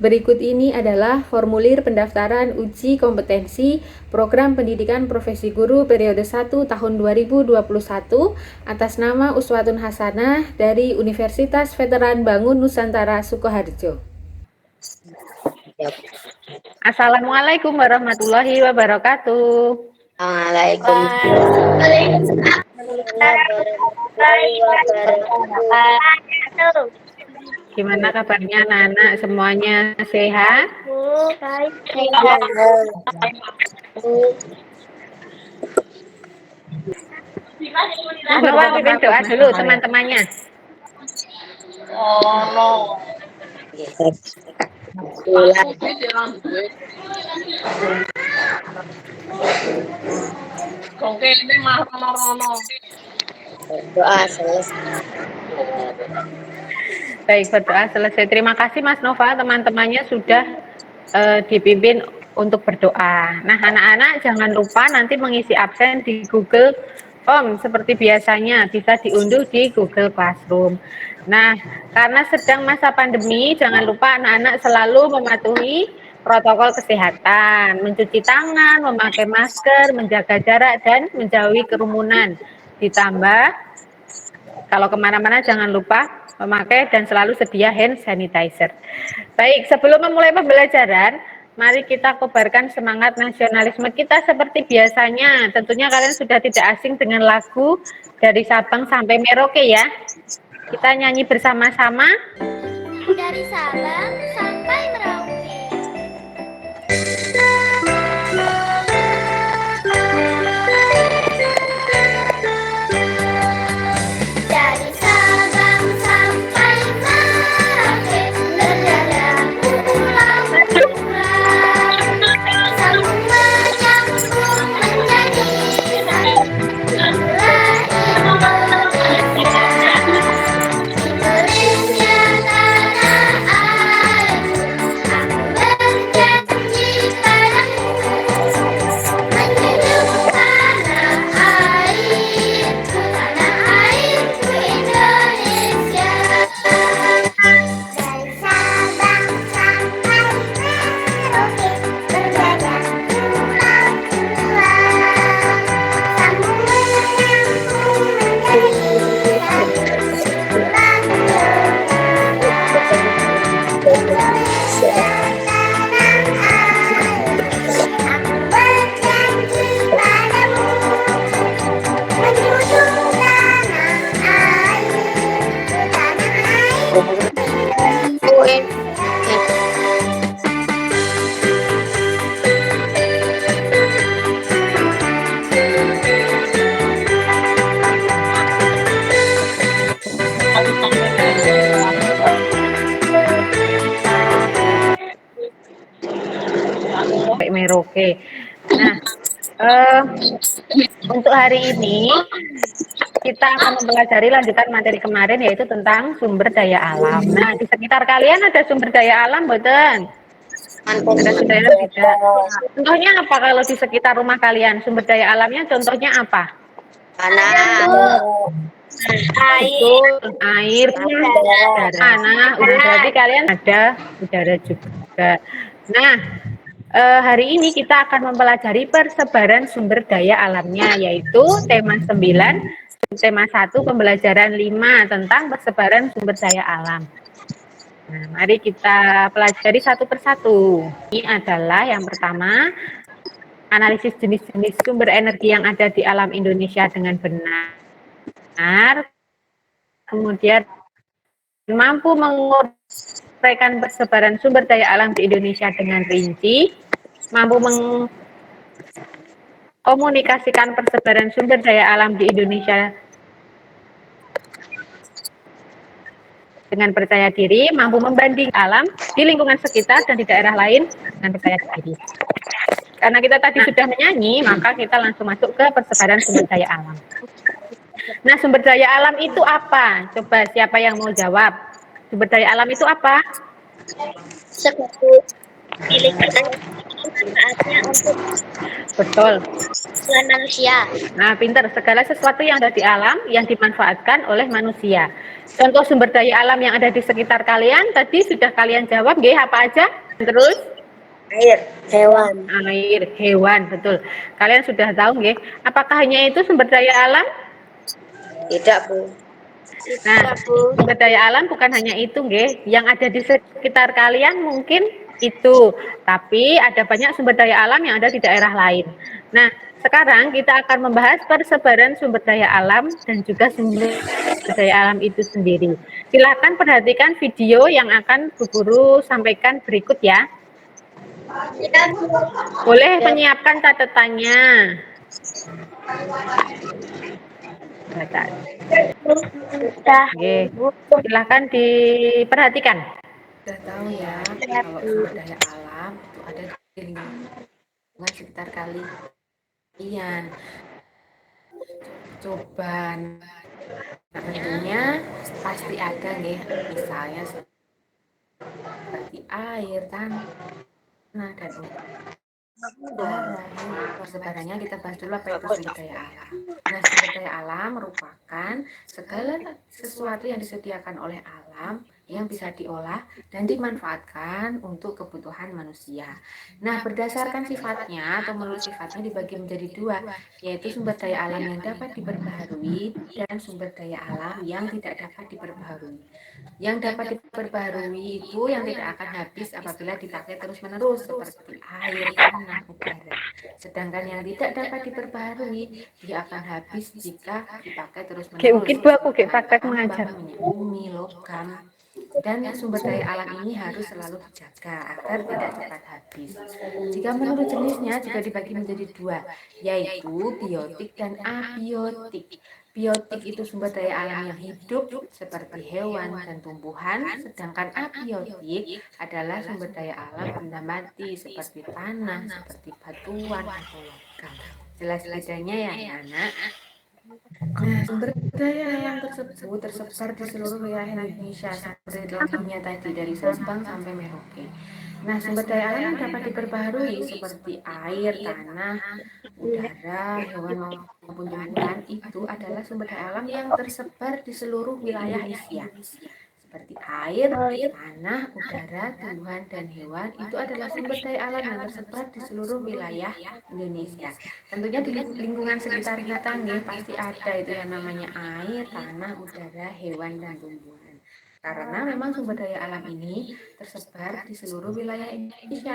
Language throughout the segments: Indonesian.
Berikut ini adalah formulir pendaftaran uji kompetensi Program Pendidikan Profesi Guru periode 1 tahun 2021 atas nama Uswatun Hasanah dari Universitas Veteran Bangun Nusantara Sukoharjo. Assalamualaikum warahmatullahi wabarakatuh. Waalaikumsalam warahmatullahi wabarakatuh. Gimana kabarnya anak-anak semuanya sehat? Bapak pimpin doa dulu teman-temannya. Doa selesai. Baik, berdoa selesai. Terima kasih Mas Nova, teman-temannya sudah dipimpin untuk berdoa. Nah, anak-anak jangan lupa nanti mengisi absen di Google Form seperti biasanya, bisa diunduh di Google Classroom. Nah, karena sedang masa pandemi, jangan lupa anak-anak selalu mematuhi protokol kesehatan, mencuci tangan, memakai masker, menjaga jarak, dan menjauhi kerumunan. Ditambah, kalau kemana-mana jangan lupa memakai dan selalu sedia hand sanitizer. Baik, sebelum memulai pembelajaran, mari kita kobarkan semangat nasionalisme kita seperti biasanya. Tentunya kalian sudah tidak asing dengan lagu dari Sabang sampai Merauke ya. Kita nyanyi bersama-sama. Dari Sabang sampai Merauke. Dari Sabang sampai Merauke, berdada pulau-pulau, sambung menyambung menjadi satu. Itulah Indonesia. Indonesia tanah airku, aku berjanji padamu, menjunjung tanah airku Indonesia. Dari Sabang sampai Merauke, berbagai pulau-pulau, sambung menyambung menjadi satu. Itulah Indonesia tanah airku, aku berjanji padamu, menjunjung tanah airku Indonesia. Merauke. Nah, untuk hari ini kita akan mempelajari lanjutan materi kemarin yaitu tentang sumber daya alam. Nah, di sekitar kalian ada sumber daya alam, betul? Ada sumber daya alam tidak? Contohnya apa kalau di sekitar rumah kalian? Sumber daya alamnya contohnya apa? Betul, air, tanah, udara. Berarti kalian ada udara juga. Nah, hari ini kita akan mempelajari persebaran sumber daya alamnya, yaitu tema 9, tema 1, pembelajaran 5 tentang persebaran sumber daya alam. Nah, mari kita pelajari satu persatu. Ini adalah yang pertama, analisis jenis-jenis sumber energi yang ada di alam Indonesia dengan benar. Kemudian mampu menguraikan persebaran sumber daya alam di Indonesia dengan rinci, mampu mengkomunikasikan persebaran sumber daya alam di Indonesia dengan percaya diri, mampu membanding alam di lingkungan sekitar dan di daerah lain dengan percaya diri. Karena kita tadi sudah menyanyi, maka kita langsung masuk ke persebaran sumber daya alam. Nah, sumber daya alam itu apa? Coba siapa yang mau jawab? Sumber daya alam itu apa? Memiliki manfaatnya untuk Betul. kebutuhan manusia. Nah, pinter. Segala sesuatu yang ada di alam yang dimanfaatkan oleh manusia. Contoh sumber daya alam yang ada di sekitar kalian tadi sudah kalian jawab, nggih, apa aja? Terus Air, hewan. air, hewan, betul. Kalian sudah tahu, nggih. Apakah hanya itu sumber daya alam? Tidak, Bu. Nah, sumber daya alam bukan hanya itu, nggih. Yang ada di sekitar kalian mungkin itu, tapi ada banyak sumber daya alam yang ada di daerah lain. Nah, sekarang kita akan membahas persebaran sumber daya alam dan juga sumber daya alam itu sendiri. Silakan perhatikan video yang akan Bu Guru sampaikan berikut ya. Boleh menyiapkan catatannya. Baca. Oke, silahkan diperhatikan. Sudah tahu ya, kalau sumber daya alam itu ada di lingkungan sekitar kalian. Coba, nah tentunya pasti ada nih, misalnya seperti air, tanah, dan udara. Persebarannya kita bahas dulu apa itu sumber daya alam. Nah, sumber daya alam merupakan segala sesuatu yang disediakan oleh alam yang bisa diolah dan dimanfaatkan untuk kebutuhan manusia. Nah, berdasarkan sifatnya atau menurut sifatnya dibagi menjadi dua, yaitu sumber daya alam yang dapat diperbaharui dan sumber daya alam yang tidak dapat diperbaharui. Yang dapat diperbaharui itu yang tidak akan habis apabila dipakai terus-menerus seperti air, tanah, udara. Sedangkan yang tidak dapat diperbaharui, dia akan habis jika dipakai terus-menerus. Ukit Bu, aku praktek mengajar. Minyak bumi, logam, dan sumber daya alam ini harus selalu dijaga agar tidak cepat habis. Jika menurut jenisnya juga dibagi menjadi dua, yaitu biotik dan abiotik. Biotik itu sumber daya alam yang hidup seperti hewan dan tumbuhan, sedangkan abiotik adalah sumber daya alam benda mati seperti tanah, seperti batuan atau logam. Jelas bedanya ya, anak? Nah, sumber daya alam tersebut tersebar di seluruh wilayah Indonesia seperti contohnya tadi dari Sabang sampai Merauke. Nah, sumber daya alam yang dapat diperbaharui seperti air, tanah, udara, hewan maupun tumbuhan itu adalah sumber daya alam yang tersebar di seluruh wilayah Asia. Seperti air, tanah, udara, tumbuhan, dan hewan itu adalah sumber daya alam yang tersebar di seluruh wilayah Indonesia. Tentunya di lingkungan sekitar kita nih pasti ada itu yang namanya air, tanah, udara, hewan, dan tumbuhan. Karena memang sumber daya alam ini tersebar di seluruh wilayah Indonesia.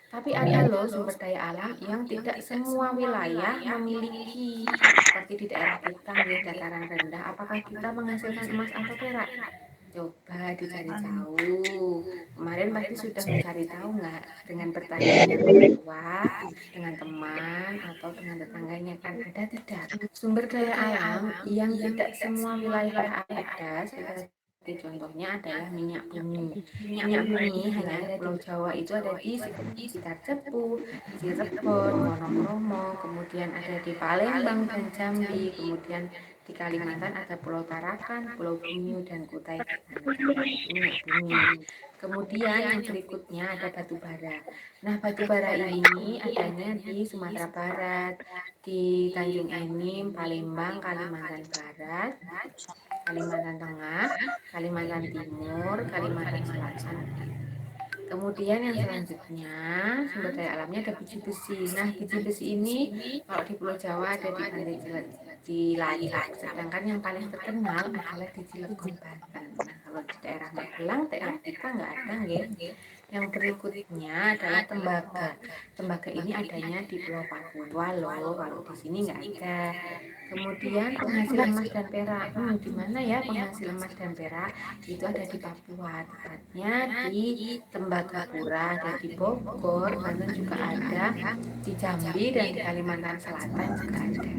Tapi ada loh sumber daya alam yang tidak semua wilayah memiliki. Seperti di daerah kita nih, dataran rendah, apakah kita menghasilkan emas atau perak? Coba dicari tahu. Kemarin pasti sudah mencari tahu nggak dengan bertanya dengan orang tua, dengan teman, atau dengan tetangganya kan ada tidak? Sumber daya alam yang tidak semua wilayah ada, seperti contohnya adalah minyak bumi. Minyak bumi hanya ada di Pulau Jawa, itu ada di sekitar Cepu, Cirebon, Wonokromo, kemudian ada di Palembang dan Jambi, kemudian di Kalimantan ada Pulau Tarakan, Pulau Bunyu, dan Kutai Kartanegara, itu minyak bumi. Kemudian yang berikutnya ada batu bara. Nah, batu bara ini adanya di Sumatera Barat, di Tanjung Enim, Palembang, Kalimantan Barat, Kalimantan Tengah, Kalimantan Timur, Kalimantan Selatan. Kemudian yang selanjutnya sumber daya alamnya ada biji besi. Nah, biji besi ini kalau di Pulau Jawa ada di Pantai Cilacap, sedangkan yang paling terkenal adalah di Cilegon, Banten. Nah, kalau di daerah Magelang, daerah kita nggak ada, nggih. Yang berikutnya adalah tembaga. Tembaga ini adanya di Pulau Papua loh, kalau di sini nggak ada. Kemudian penghasil emas dan perak. Di mana ya penghasil emas dan perak? Itu ada di Papua, tepatnya di Tembagapura, ada di Bogor, Banten juga ada, di Jambi dan di Kalimantan Selatan juga ada.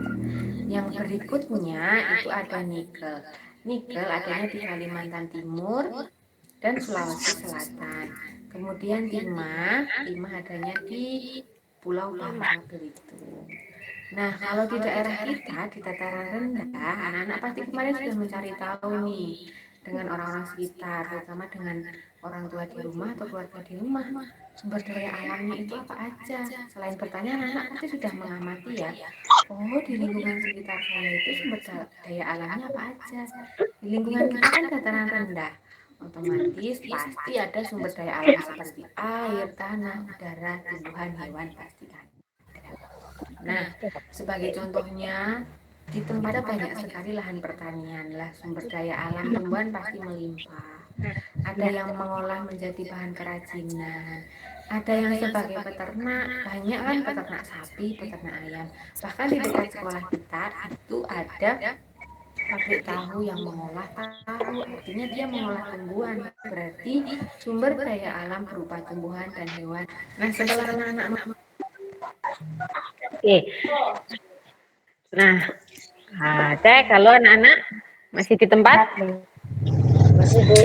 Yang berikutnya itu ada nikel. Nikel adanya di Kalimantan Timur dan Sulawesi Selatan. Kemudian timah adanya di Pulau Bangka Belitung. Nah, kalau di daerah kita, di dataran rendah, anak-anak pasti kemarin sudah mencari tahu nih. dengan orang-orang sekitar, terutama dengan orang tua di rumah atau keluarga di rumah. Sumber daya alamnya itu apa aja? Selain pertanyaan, anak pasti sudah mengamati ya. Oh, di lingkungan sekitar saya itu sumber daya alamnya apa aja? Di lingkungan kita kan dataran rendah. Otomatis pasti ada sumber daya alam seperti air, tanah, udara, tumbuhan, hewan pasti kan. Nah, sebagai contohnya, di tempat banyak sekali lahan pertanian lah, sumber daya alam tumbuhan pasti melimpah. Ada yang mengolah menjadi bahan kerajinan, ada yang sebagai peternak, banyak kan peternak sapi, peternak ayam. Bahkan di dekat sekolah kita itu ada pabrik tahu yang mengolah tahu, artinya dia mengolah tumbuhan, berarti sumber daya alam berupa tumbuhan dan hewan. Nah, setelah anak-anak Oke. Nah, cek kalau anak-anak masih di tempat. Masih Bu.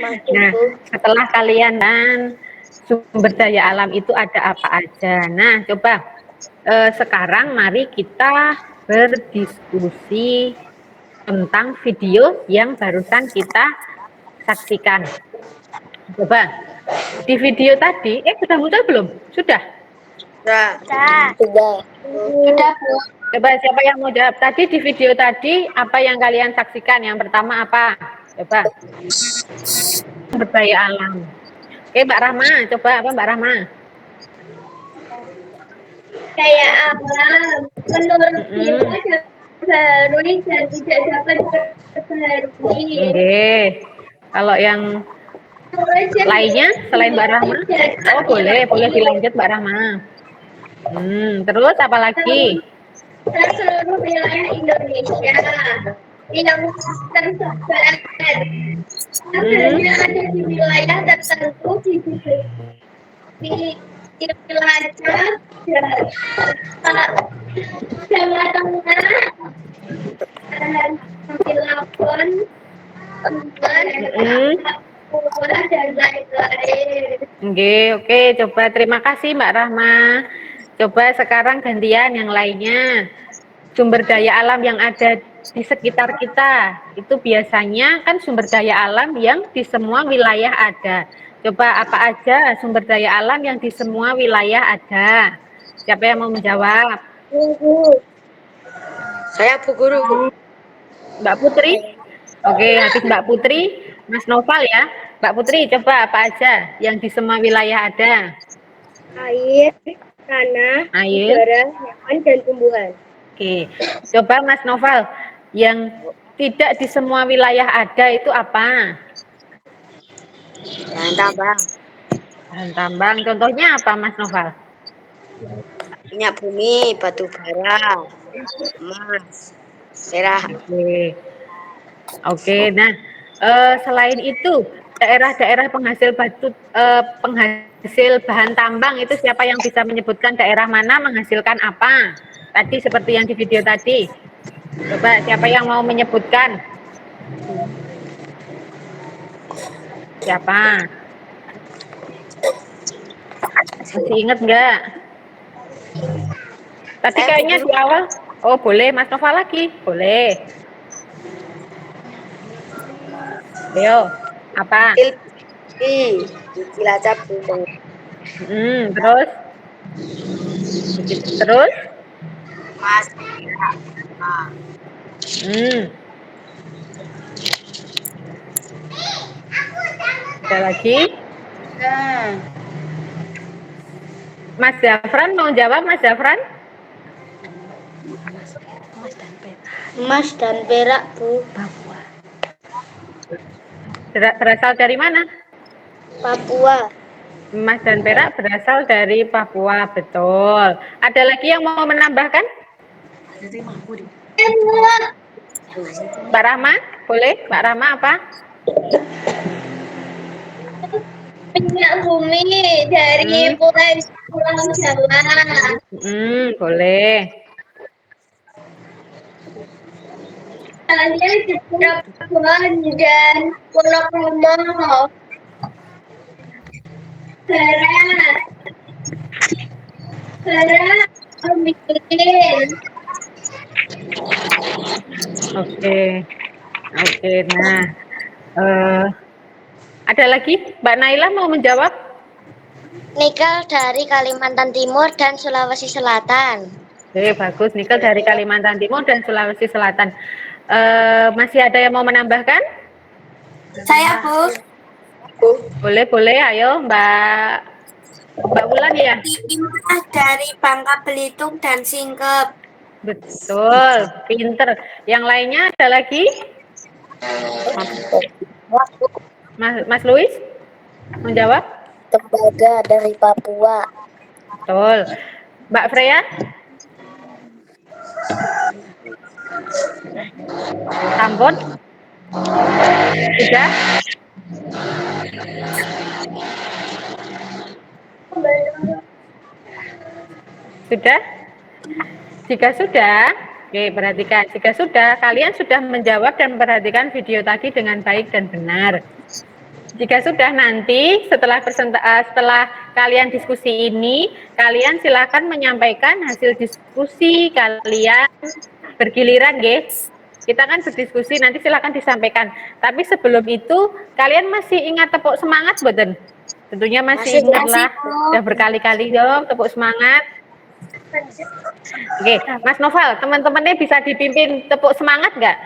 Masih Nah, Bu. setelah kalian dan sumber daya alam itu ada apa aja. Nah, coba sekarang mari kita berdiskusi tentang video yang barusan kita saksikan. Coba di video tadi, sudah muncul belum? Sudah. Sudah. Sudah, Bu. Coba siapa yang mau jawab? Tadi di video tadi apa yang kalian saksikan? Yang pertama apa? Coba. Sumber daya alam. Oke, Mbak Rahma, coba apa Mbak Rahma? Kayak alam. Menurut kita baru dan tidak dapat diperbaharui. Oke. Kalau yang lainnya selain Mbak Rahma? Oh, boleh dilanjut Mbak Rahma. Terus apa lagi? Seluruh wilayah Indonesia yang tersebar. Adanya ada di wilayah tertentu di wilayah Jawa Tengah dan di Lampung, Papua dan lain-lain. Oke, coba terima kasih Mbak Rahma. Coba sekarang gantian yang lainnya. Sumber daya alam yang ada di sekitar kita itu biasanya kan sumber daya alam yang di semua wilayah ada. Coba apa aja sumber daya alam yang di semua wilayah ada? Siapa yang mau menjawab? Saya Bu Guru. Mbak Putri? Oke, habis Mbak Putri, Mas Noval ya. Mbak Putri, coba apa aja yang di semua wilayah ada? Air, tanah, Air. udara, hewan, dan tumbuhan. Oke, coba Mas Noval, yang tidak di semua wilayah ada itu apa? Bahan tambang. Bahan tambang, contohnya apa Mas Noval? Minyak bumi, batu bara, emas, perak. Oke, nah selain itu daerah-daerah penghasil penghasil bahan tambang itu siapa yang bisa menyebutkan daerah mana menghasilkan apa? Tadi seperti yang di video tadi. Coba siapa yang mau menyebutkan? Siapa? Masih ingat nggak? Tadi kayaknya di awal. Oh boleh, Mas Nova lagi. Boleh. Leo, apa? Di Cilacap Bu. Terus? Terus? Mas. Ada lagi? Mas Zafran mau jawab, Mas Zafran? Emas dan perak Bu. Berasal dari mana? Papua. Emas dan perak berasal dari Papua, betul. Ada lagi yang mau menambahkan? Mbak Rahma, boleh? Mbak Rahma apa? Minyak bumi dari Pulau Jawa. Boleh. Misalnya di Cirebon dan Pulau Romo. Barat bikin. Oke. Nah, Eh, ada lagi? Mbak Naila mau menjawab? Nikel dari Kalimantan Timur dan Sulawesi Selatan. Bagus. Nikel dari Kalimantan Timur dan Sulawesi Selatan. Masih ada yang mau menambahkan? Saya, Bu. Boleh. Ayo, Mbak Wulan ya. Timah dari Bangka Belitung dan Singkep. Betul, pinter. Yang lainnya ada lagi? Mas Luis menjawab? Tembaga dari Papua. Betul. Mbak Freya? Tambon? Sudah? Sudah? Jika sudah, oke, perhatikan. Jika sudah, kalian sudah menjawab dan memperhatikan video tadi dengan baik dan benar. Jika sudah, nanti setelah kalian diskusi ini, kalian silakan menyampaikan hasil diskusi kalian bergiliran, guys. Kita kan berdiskusi, nanti silakan disampaikan. Tapi sebelum itu, kalian masih ingat tepuk semangat, boten? Tentunya masih ingat lah. Sudah berkali-kali dong tepuk semangat. Oke, Mas Noval, teman-temannya bisa dipimpin tepuk semangat nggak?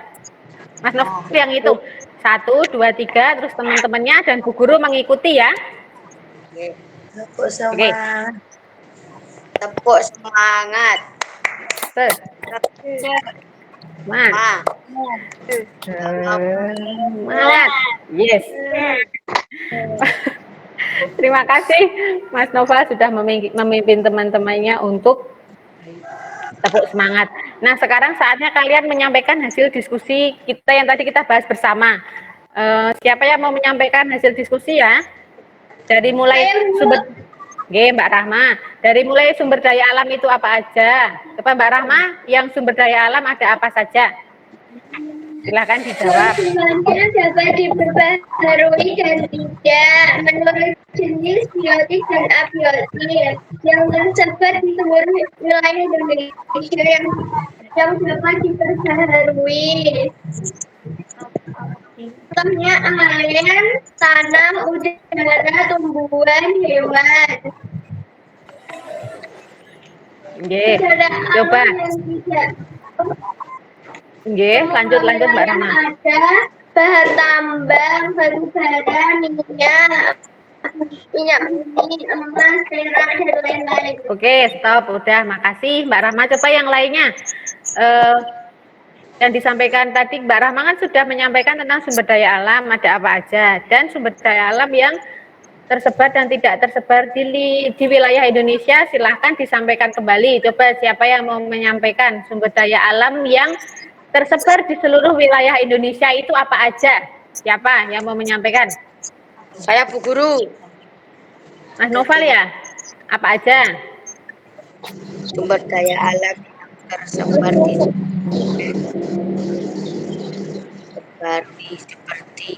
Mas Noval yang itu 1, 2, 3, terus teman-temannya dan Bu Guru mengikuti ya. Tepuk semangat. Tepuk semangat. Semangat. Yes. Terima kasih Mas Noval sudah memimpin teman-temannya untuk tepuk semangat. Nah, sekarang saatnya kalian menyampaikan hasil diskusi kita yang tadi kita bahas bersama. Siapa yang mau menyampaikan hasil diskusi ya? Dari mulai sumber, Mbak Rahma. Dari mulai sumber daya alam itu apa aja? Coba Mbak Rahma, yang sumber daya alam ada apa saja? Silahkan dijawab. Semuanya dapat diperbaharui dan tidak menurut jenis biotik dan abiotik yang tersebar di seluruh wilayah Indonesia yang dapat diperbaharui. Contohnya air, tanah, udara, tumbuhan, hewan. Coba. Lanjut Mbak Rahma. Ada bahan tambang, batu bara, minyak bumi, emas, perak, dan lain-lain. Oke, stop. Udah, makasih Mbak Rahma. Coba yang lainnya. Yang disampaikan tadi Mbak Rahma kan sudah menyampaikan tentang sumber daya alam, ada apa aja. Dan sumber daya alam yang tersebar dan tidak tersebar di wilayah Indonesia, silahkan disampaikan kembali. Coba siapa yang mau menyampaikan sumber daya alam yang tersebar di seluruh wilayah Indonesia itu apa aja? Siapa yang mau menyampaikan? Saya Bu Guru. Mas Noval ya? Apa aja? Sumber daya alam yang tersebar seperti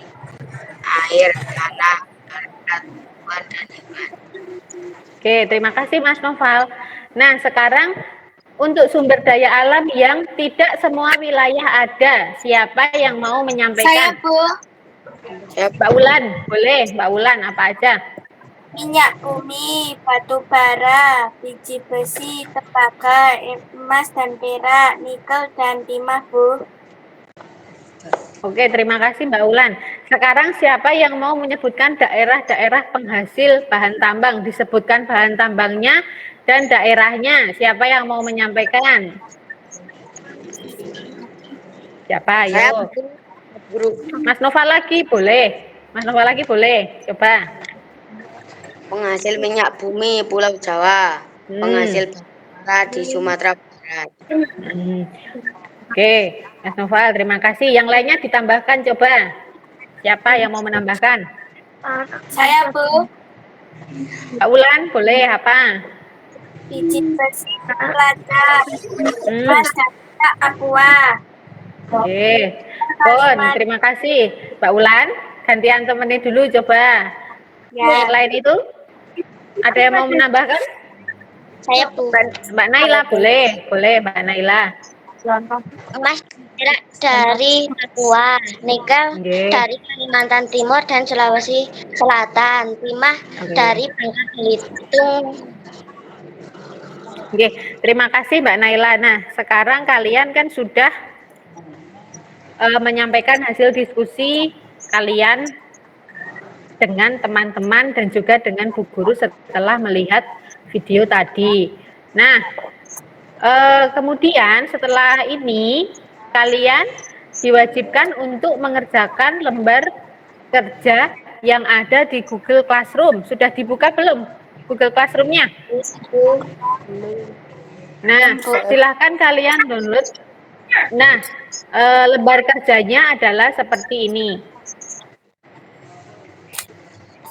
air, tanah, tumbuhan, dan hewan. Oke, terima kasih Mas Noval. Nah, sekarang untuk sumber daya alam yang tidak semua wilayah ada, siapa yang mau menyampaikan? Saya, Bu. Mbak Ulan, boleh Mbak Ulan, apa aja? Minyak bumi, batu bara, biji besi, tembaga, emas dan perak, nikel dan timah, Bu. Oke, terima kasih Mbak Ulan. Sekarang siapa yang mau menyebutkan daerah-daerah penghasil bahan tambang? Disebutkan bahan tambangnya dan daerahnya. Siapa yang mau menyampaikan? Siapa? Ayo. Guru. Mas Noval lagi boleh. Mas Noval lagi boleh. Coba. Penghasil minyak bumi Pulau Jawa. Penghasil bara di Sumatera Barat. Oke, Mas Noval, terima kasih. Yang lainnya ditambahkan coba. Siapa yang mau menambahkan? Saya, Bu. Mbak Ulan, boleh apa? Biji besi, lada, emas dan perak, aqua. Oke, Bon, terima kasih. Mbak Ulan, gantian temennya dulu coba. Ya. Yang lain itu? Ada yang mau menambahkan? Saya Bu. Mbak Naila, boleh Mbak Naila. Emas, perak, dari Papua, nikel Nggih. dari Kalimantan Timur dan Sulawesi Selatan, timah Oke. dari Bangka Belitung. Oke, terima kasih Mbak Naila. Nah, sekarang kalian kan sudah menyampaikan hasil diskusi kalian dengan teman-teman dan juga dengan Bu Guru setelah melihat video tadi. Nah, kemudian setelah ini kalian diwajibkan untuk mengerjakan lembar kerja yang ada di Google Classroom. Sudah dibuka belum Google Classroom-nya? Nah, silahkan kalian download. Nah, lembar kerjanya adalah seperti ini.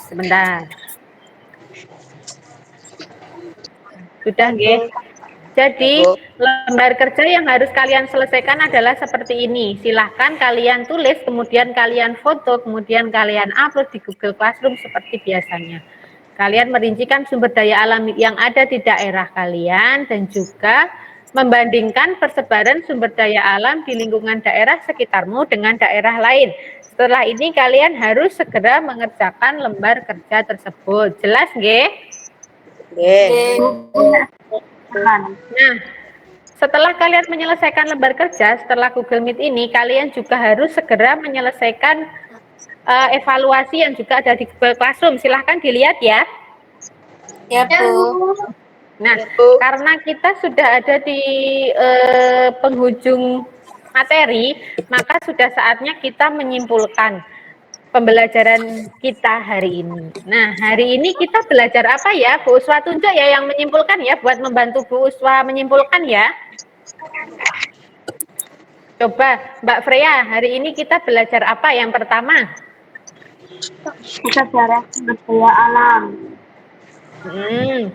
Sebentar. Sudah, nggih? Jadi, lembar kerja yang harus kalian selesaikan adalah seperti ini. Silahkan kalian tulis, kemudian kalian foto, kemudian kalian upload di Google Classroom seperti biasanya. Kalian merincikan sumber daya alam yang ada di daerah kalian dan juga membandingkan persebaran sumber daya alam di lingkungan daerah sekitarmu dengan daerah lain. Setelah ini kalian harus segera mengerjakan lembar kerja tersebut. Jelas, nggih? Nggih. Nah, setelah kalian menyelesaikan lembar kerja setelah Google Meet ini, kalian juga harus segera menyelesaikan evaluasi yang juga ada di Google Classroom. Silahkan dilihat ya. Ya, Bu. Nah, karena kita sudah ada di penghujung materi, maka sudah saatnya kita menyimpulkan pembelajaran kita hari ini. Nah, hari ini kita belajar apa ya? Bu Uswa tunjuk ya yang menyimpulkan ya, buat membantu Bu Uswa menyimpulkan ya. Coba Mbak Freya, hari ini kita belajar apa yang pertama? Sejarah sumber daya alam.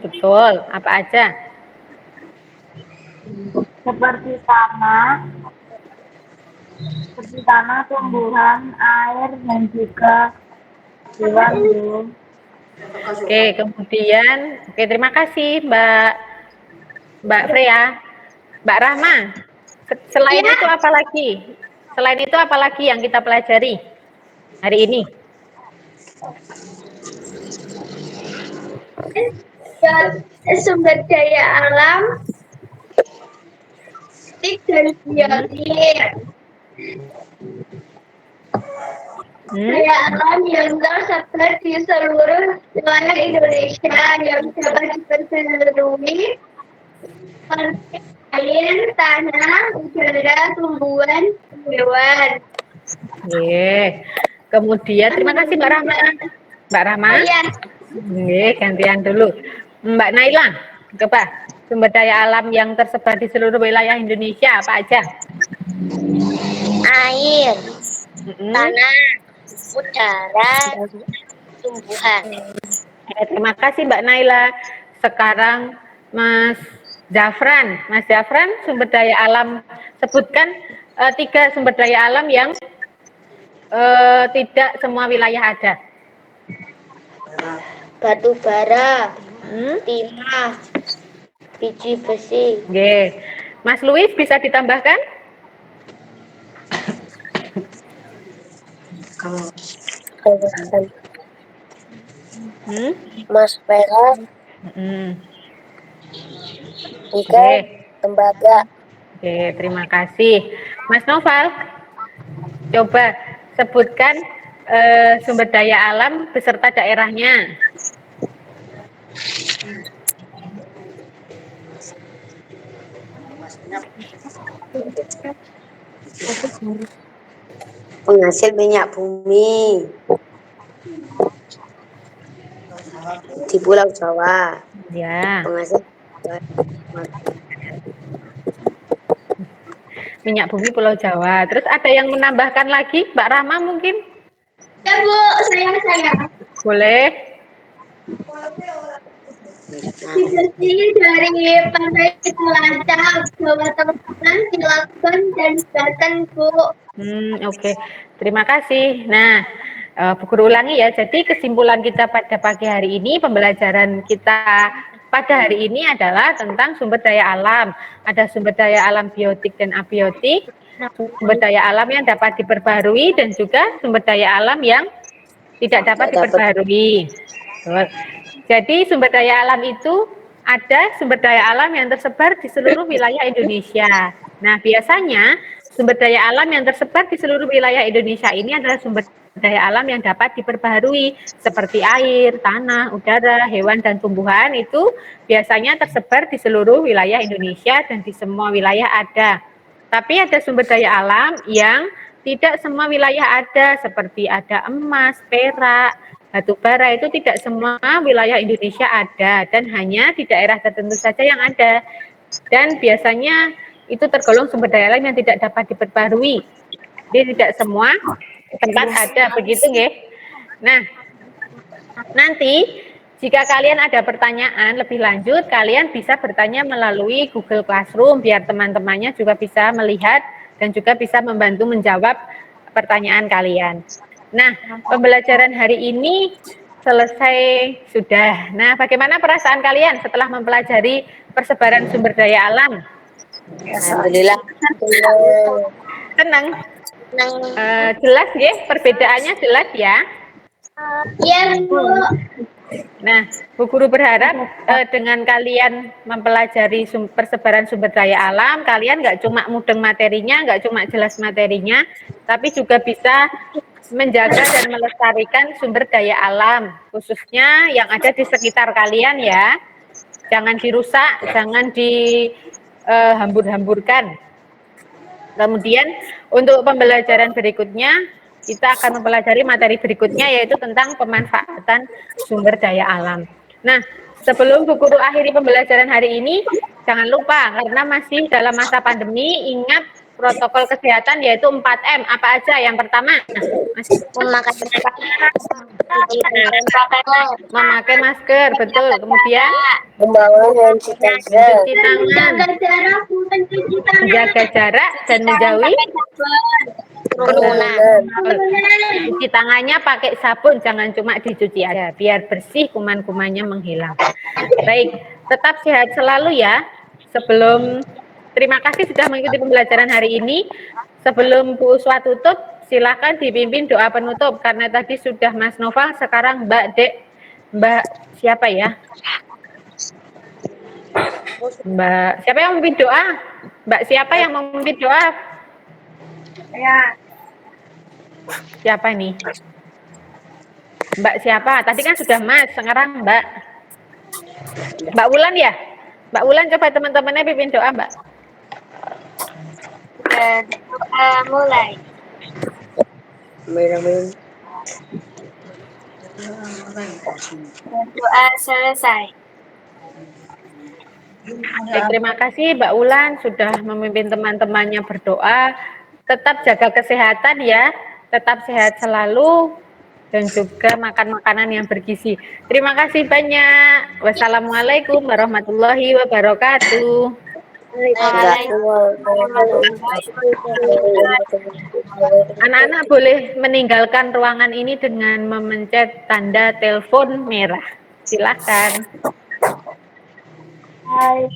Betul. Apa aja? Seperti tanah, tumbuhan, air, dan juga hewan. Oke, kemudian, terima kasih Mbak Freya. Mbak Rahma, selain itu apa lagi? Selain itu apa lagi yang kita pelajari hari ini? Sumber daya alam, dan biotik. Daya alam yang tersebar di seluruh wilayah Indonesia yang dapat diperbarui seperti air, tanah, udara, tumbuhan, hewan. Kemudian terima kasih Mbak Rahma. Mbak Rahma? Iya. Gantian dulu. Mbak Naila, coba sumber daya alam yang tersebar di seluruh wilayah Indonesia apa aja? Air, tanah, udara, tumbuhan. Terima kasih Mbak Naila. Sekarang Mas Zafran. Mas Zafran, sumber daya alam, sebutkan 3 sumber daya alam yang tidak semua wilayah ada. Batu bara, timah, biji besi. Mas Luis bisa ditambahkan? Mas perak, Oke. tembaga. Terima kasih. Mas Noval, coba sebutkan sumber daya alam beserta daerahnya. Penghasil minyak bumi di Pulau Jawa. Ya. Penghasil Minyak bumi Pulau Jawa. Terus ada yang menambahkan lagi, Mbak Rahma mungkin? Ya Bu, saya. Boleh. Bersih dari pantai Cilacap, Jawa Tengah, dilakukan dan dilakukan Bu. Oke. Terima kasih. Nah, Bu Guru ulangi ya. Jadi kesimpulan kita pada pagi hari ini, pembelajaran kita pada hari ini adalah tentang sumber daya alam. Ada sumber daya alam biotik dan abiotik, Sumber daya alam yang dapat diperbarui dan juga sumber daya alam yang tidak dapat diperbarui. Jadi sumber daya alam itu ada sumber daya alam yang tersebar di seluruh wilayah Indonesia. Nah, biasanya sumber daya alam yang tersebar di seluruh wilayah Indonesia ini adalah sumber daya alam yang dapat diperbaharui seperti air, tanah, udara, hewan, dan tumbuhan itu biasanya tersebar di seluruh wilayah Indonesia dan di semua wilayah ada. Tapi ada sumber daya alam yang tidak semua wilayah ada, seperti ada emas, perak, batu bara, itu tidak semua wilayah Indonesia ada dan hanya di daerah tertentu saja yang ada. Dan biasanya itu tergolong sumber daya alam yang tidak dapat diperbarui. Jadi tidak semua tempat ada, begitu nggih. Nah, nanti jika kalian ada pertanyaan lebih lanjut, kalian bisa bertanya melalui Google Classroom biar teman-temannya juga bisa melihat dan juga bisa membantu menjawab pertanyaan kalian. Nah, pembelajaran hari ini selesai sudah. Nah, bagaimana perasaan kalian setelah mempelajari persebaran sumber daya alam? Alhamdulillah. Tenang. Jelas ya, perbedaannya jelas ya. Iya, Bu. Nah, Bu Guru berharap dengan kalian mempelajari persebaran sumber daya alam, kalian nggak cuma mudeng materinya, nggak cuma jelas materinya, tapi juga bisa menjaga dan melestarikan sumber daya alam, khususnya yang ada di sekitar kalian ya. Jangan dirusak, jangan dihambur-hamburkan. Kemudian untuk pembelajaran berikutnya, kita akan mempelajari materi berikutnya yaitu tentang pemanfaatan sumber daya alam. Nah, sebelum Bu Guru akhiri pembelajaran hari ini, jangan lupa karena masih dalam masa pandemi, ingat protokol kesehatan yaitu 4M. Apa aja? Yang pertama, memakai masker, betul. Kemudian Membawa mencuci tangan, menjaga jarak dan menjauhi kerumunan. cuci tangannya pakai sabun, jangan cuma dicuci aja, biar bersih, kuman-kumannya menghilang. Baik, tetap sehat selalu ya. Terima kasih sudah mengikuti pembelajaran hari ini. Sebelum Bu Uswa tutup, silakan dipimpin doa penutup karena tadi sudah Mas Noval, sekarang Mbak siapa ya? Mbak siapa yang memimpin doa? Mbak siapa yang memimpin doa? Ya. Siapa nih? Mbak siapa? Tadi kan sudah Mas, sekarang Mbak Wulan ya? Mbak Wulan coba teman-temannya pimpin doa, Mbak. Doa mulai. Amin. Doa selesai. Baik, terima kasih Mbak Wulan sudah memimpin teman-temannya berdoa. Tetap jaga kesehatan ya, tetap sehat selalu dan juga makan makanan yang bergizi. Terima kasih banyak. Wassalamualaikum warahmatullahi wabarakatuh. Anak-anak boleh meninggalkan ruangan ini dengan memencet tanda telepon merah. Silakan. Hai.